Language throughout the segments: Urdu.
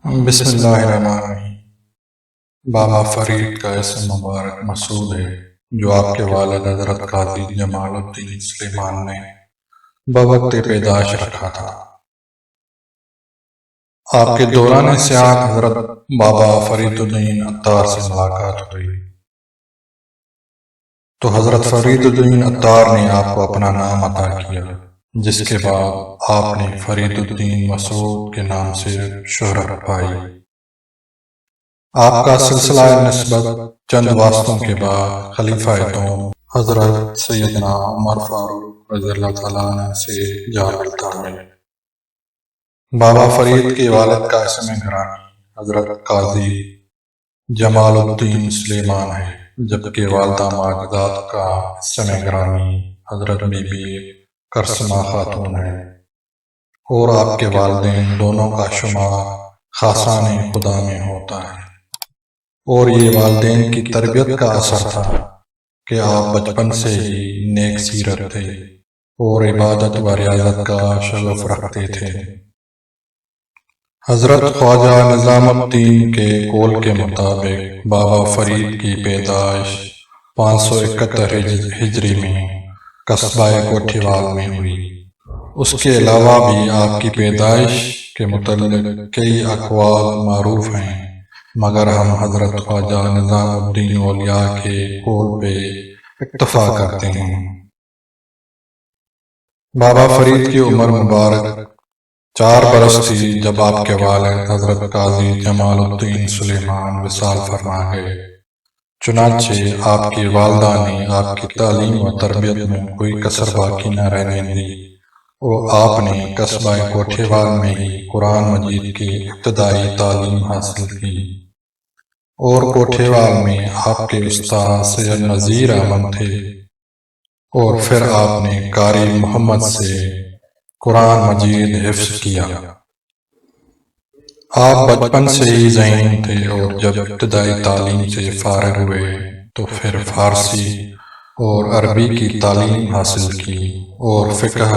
بسم اللہ الرحمن الرحیم۔ بابا فرید کا اسم مبارک مسعود ہے، جو آپ کے والد حضرت قاضی جمال الدین سلیمان نے بوقت پیدائش رکھا تھا۔ آپ کے دوران سیاحت حضرت بابا فرید الدین عطار سے ملاقات ہوئی تو حضرت فرید الدین عطار نے آپ کو اپنا نام عطا کیا، جس کے بعد آپ نے فرید الدین مسعود کے نام سے شہرت پائی۔ آپ کا سلسلہ نسبت چند واسطوں کے بعد خلیفہ دوم حضرت سیدنا عمر فاروق رضی اللہ تعالیٰ عنہ سے جا ملتا ہے۔ بابا فرید کے والد کا اسم گرامی حضرت قاضی جمال الدین سلیمان ہے، جبکہ والدہ ماجداد کا اسم گرامی حضرت بی بی کرسمہ خاتون ہے، اور آپ کے والدین دونوں کا شمار خاصان خدا میں ہوتا ہے۔ اور یہ والدین کی تربیت کا اثر تھا کہ آپ بچپن سے ہی نیک سیرت تھے اور عبادت و ریاضت کا شغف رکھتے تھے۔ حضرت خواجہ نظام الدین کے قول کے مطابق بابا فرید کی پیدائش 571 ہجری میں قصبہ کوٹھیوال میں ہوئی۔ اس کے علاوہ بھی آپ کی پیدائش کے متعلق کئی اقوال معروف ہیں، مگر ہم حضرت خواجہ نظام الدین اولیاء کے قول پہ اکتفا کرتے ہیں۔ بابا فرید کی عمر مبارک 4 برس تھی جب آپ کے والد حضرت قاضی جمال الدین سلیمان وصال فرما گئے۔ چنانچہ آپ کی والدہ نے آپ کی تعلیم و تربیت میں کوئی کسر باقی نہ رہنے دی، اور آپ نے قصبہ کوٹھیوال میں ہی قرآن مجید کی ابتدائی تعلیم حاصل کی، اور کوٹھیوال میں آپ کے استاد سید نذیر احمد تھے، اور پھر آپ نے قاری محمد سے قرآن مجید حفظ کیا۔ آپ بچپن سے ہی ذہین تھے، اور جب ابتدائی تعلیم سے فارغ ہوئے تو پھر فارسی اور عربی کی تعلیم حاصل کی، اور فقہ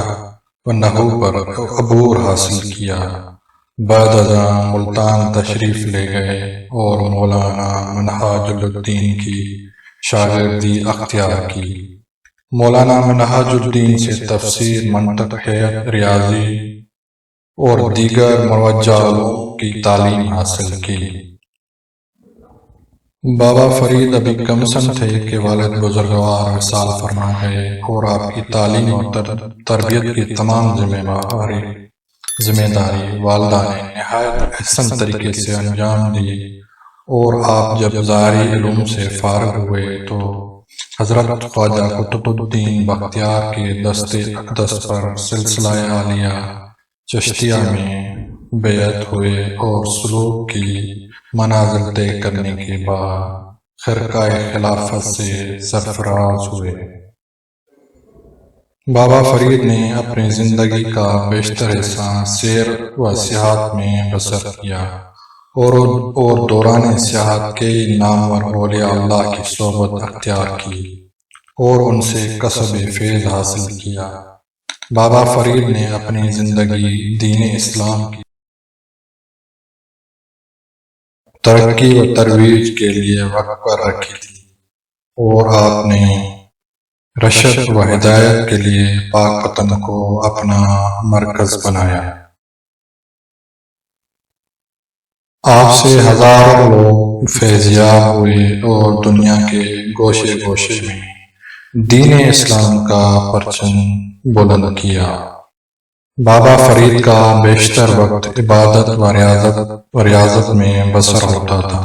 و نحو پر عبور حاصل کیا۔ بعد ازاں ملتان تشریف لے گئے اور مولانا منہاج الدین کی شاگردی اختیار کی۔ مولانا منہاج الدین سے تفسیر، منطق، ریاضی اور دیگر موجہ علوم کی تعلیم حاصل کی۔ بابا فرید ابھی کم سن تھے کہ والد بزرگوار وصال فرما گئے، اور آپ کی تعلیم اور تربیت کی تمام ذمہ داری والدہ نے نہایت احسن طریقے سے انجام دی، اور آپ جب ظاہری علوم سے فارغ ہوئے تو حضرت خواجہ قطب الدین بختیار کے دست اقدس پر سلسلہ عالیہ چشتیہ میں بیعت ہوئے، اور سلوک کی منازل طے کرنے کے بعد خرقہ خلافت سے سرفراز ہوئے۔ بابا فرید نے اپنی زندگی کا بیشتر حصہ سیر و سیاحت میں بسر کیا، اور دوران سیاحت کئی نامور اولیاء اللہ کی صحبت اختیار کی، اور ان سے کسب فیض حاصل کیا۔ بابا فرید نے اپنی زندگی دین اسلام کی ترقی و ترویج کے لیے وقف پر رکھی تھی، اور آپ نے رشد و ہدایت کے لیے پاک وطن کو اپنا مرکز بنایا۔ آپ سے ہزاروں لوگ فیضیاب ہوئے، اور دنیا کے گوشے گوشے میں دین اسلام کا پرچم بلند کیا۔ بابا فرید کا بیشتر وقت عبادت و ریاضت میں بسر ہوتا تھا،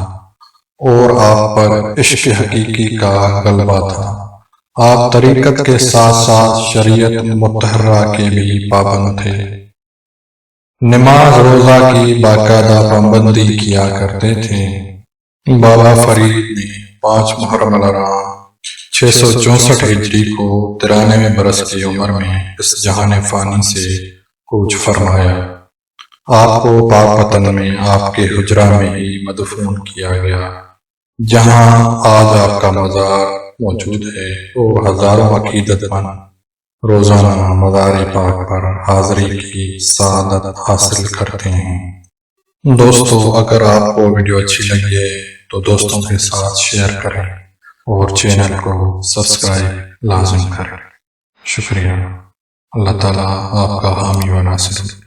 اور آپ پر عشق حقیقی کا غلبہ تھا۔ آپ طریقت کے ساتھ ساتھ شریعت مطہرہ کے بھی پابند تھے۔ نماز روزہ کی باقاعدہ پابندی کیا کرتے تھے۔ بابا فرید نے 5 محرم الحرام 664 ہجری کو 93 برس کی عمر میں اس جہان فانی سے کوچ فرمایا۔ آپ کو پاک وطن میں آپ کے حجرہ میں ہی مدفون کیا گیا، جہاں آج آپ کا مزار موجود ہے، اور ہزاروں عقیدت مند روزانہ مزار پاک پر حاضری کی سعادت حاصل کرتے ہیں۔ دوستو اگر آپ کو ویڈیو اچھی لگی ہے تو دوستوں کے ساتھ شیئر کریں اور چینل کو سبسکرائب لازم کریں۔ شکریہ۔ اللہ تعالیٰ آپ کا حامی و ناصر۔